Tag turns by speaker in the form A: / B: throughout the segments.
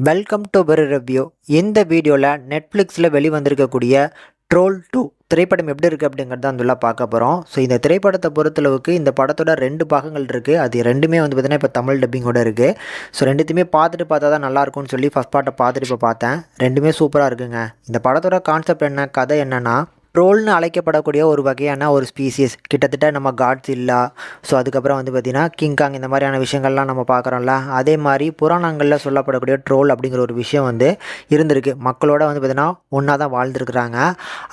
A: Welcome to பெரு review. இந்த வீடியோவில் நெட்ஃப்ளிக்ஸில் வெளிவந்திருக்கக்கூடிய ட்ரோல் 2 திரைப்படம் எப்படி இருக்குது அப்படிங்கிறது தான் வந்து பார்க்க போகிறோம். ஸோ இந்த திரைப்படத்தை பொறுத்தளவுக்கு இந்த படத்தோட 2 பாகங்கள் இருக்குது. அது ரெண்டுமே வந்து பார்த்திங்கன்னா இப்போ தமிழ் டப்பிங்கோடு இருக்குது. ஸோ ரெண்டுத்தையுமே பார்த்தா தான் நல்லாயிருக்கும்னு சொல்லி ஃபஸ்ட் பார்ட்டை பார்த்துட்டு இப்போ பார்த்தேன். ரெண்டுமே சூப்பராக இருக்குங்க. இந்த படத்தோட கான்செப்ட் என்ன, கதை என்னென்னா, ட்ரோல்னு அழைக்கப்படக்கூடிய ஒரு வகையான ஒரு ஸ்பீசிஸ், கிட்டத்தட்ட நம்ம காட்ஸில்லா, ஸோ அதுக்கப்புறம் வந்து பார்த்திங்கன்னா கிங்காங், இந்த மாதிரியான விஷயங்கள்லாம் நம்ம பார்க்குறோம்ல. அதே மாதிரி புராணங்களில் சொல்லப்படக்கூடிய ட்ரோல் அப்படிங்கிற ஒரு விஷயம் வந்து இருந்திருக்கு. மக்களோட வந்து பார்த்திங்கன்னா ஒன்றா தான் வாழ்ந்துருக்குறாங்க.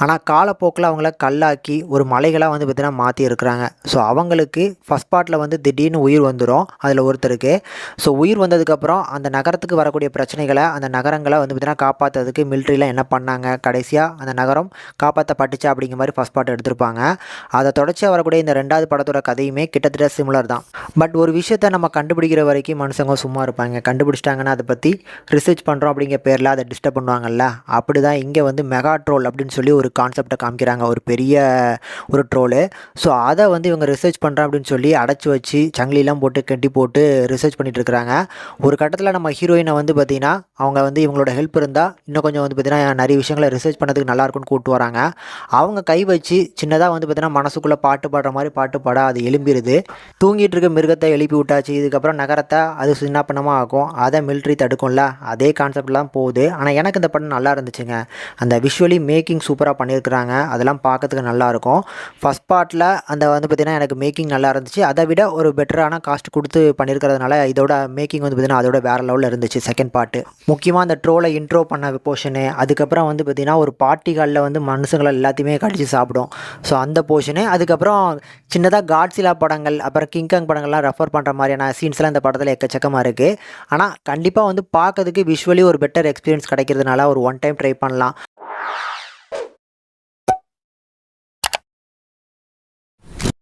A: ஆனால் காலப்போக்கில் அவங்கள கல்லாக்கி ஒரு மலைகளாக வந்து பார்த்திங்கன்னா மாற்றி இருக்கிறாங்க. ஸோ அவங்களுக்கு ஃபஸ்ட் பார்ட்டில் வந்து திடீர்னு உயிர் வந்துடும் அதில் ஒருத்தருக்கு. ஸோ உயிர் வந்ததுக்கப்புறம் அந்த நகரத்துக்கு வரக்கூடிய பிரச்சனைகளை, அந்த நகரங்களை வந்து பார்த்திங்கன்னா காப்பாற்றுறதுக்கு மிலிட்ரியில் என்ன பண்ணாங்க, கடைசியாக அந்த நகரம் காப்பாற்ற பட்டுச்சா அப்படிங்கிற மாதிரி ஃபஸ்ட் பார்ட் எடுத்திருப்பாங்க. அதை தொடர்ச்சியாக வரக்கூடிய இந்த 2வது படத்தோட கதையுமே கிட்டத்தட்ட சிமிலர் தான். பட் ஒரு விஷயத்தை நம்ம கண்டுபிடிக்கிற வரைக்கும் மனுஷங்க சும்மா இருப்பாங்க. கண்டுபிடிச்சிட்டாங்கன்னா அதை பற்றி ரிசர்ச் பண்ணுறோம் அப்படிங்கிற பேரில் அதை டிஸ்டர்ப் பண்ணுவாங்கல்ல. அப்படி தான் இங்கே வந்து மெகா ட்ரோல் அப்படின்னு சொல்லி ஒரு கான்செப்டை காமிக்கிறாங்க, ஒரு பெரிய ஒரு ட்ரோலு. ஸோ அதை வந்து இவங்க ரிசர்ச் பண்ணுறோம் அப்படின்னு சொல்லி அடைச்சி வச்சு சங்கிலிலாம் போட்டு கட்டி போட்டு ரிசர்ச் பண்ணிட்டு இருக்கிறாங்க. ஒரு கட்டத்தில் நம்ம ஹீரோயினை வந்து பார்த்திங்கன்னா அவங்க வந்து இவங்களோட ஹெல்ப் இருந்தால் இன்னும் கொஞ்சம் வந்து பார்த்திங்கன்னா நிறைய விஷயங்களை ரிசர்ச் பண்ணதுக்கு நல்லாயிருக்குன்னு கூப்பிட்டு வராங்க. அவங்க கை வச்சு சின்னதாக வந்து பார்த்திங்கன்னா மனசுக்குள்ளே பாட்டு பாடுற மாதிரி பாட்டு பாட அது எழும்பிடுது. தூங்கிட்டு இருக்க மிருகத்தை எழுப்பி விட்டாச்சு. இதுக்கப்புறம் நகரத்தை அது சின்ன பண்ணமாக ஆகும். அதை மிலிட்ரி தடுக்கும்ல, அதே கான்செப்ட்லாம் போகுது. ஆனால் எனக்கு இந்த படம் நல்லா இருந்துச்சுங்க. அந்த விஷுவலி மேக்கிங் சூப்பராக பண்ணியிருக்கிறாங்க. அதெல்லாம் பார்க்கறதுக்கு நல்லாயிருக்கும். ஃபஸ்ட் பார்ட்டில் அந்த வந்து பார்த்திங்கன்னா எனக்கு மேக்கிங் நல்லா இருந்துச்சு. அதை விட ஒரு பெட்டரான காஸ்ட் கொடுத்து பண்ணியிருக்கிறதுனால இதோட மேக்கிங் வந்து பார்த்திங்கன்னா அதோட வேறு லெவலில் இருந்துச்சு செகண்ட் பார்ட்டு. முக்கியமாக அந்த ட்ரோலை இன்ட்ரோ பண்ண போர்ஷனு, அதுக்கப்புறம் வந்து பார்த்திங்கன்னா ஒரு பார்ட்டி காலில் வந்து மனுஷங்களை எல்லாத்தையுமே கடிச்சு சாப்பிடும். ஸோ அந்த போர்ஷனு, அதுக்கப்புறம் சின்னதாக காட்ஸிலா படங்கள், அப்புறம் கிங்காங் படங்கள்லாம் ரெஃபர் பண்ணுற மாதிரியான சீன்ஸ்லாம் இந்த படத்தில் எக்கச்சக்கமாக இருக்குது. ஆனால் கண்டிப்பாக வந்து பார்க்கறதுக்கு விஷுவலி ஒரு பெட்டர் எக்ஸ்பீரியன்ஸ் கிடைக்கிறதுனால ஒரு ஒன் டைம் ட்ரை பண்ணலாம்.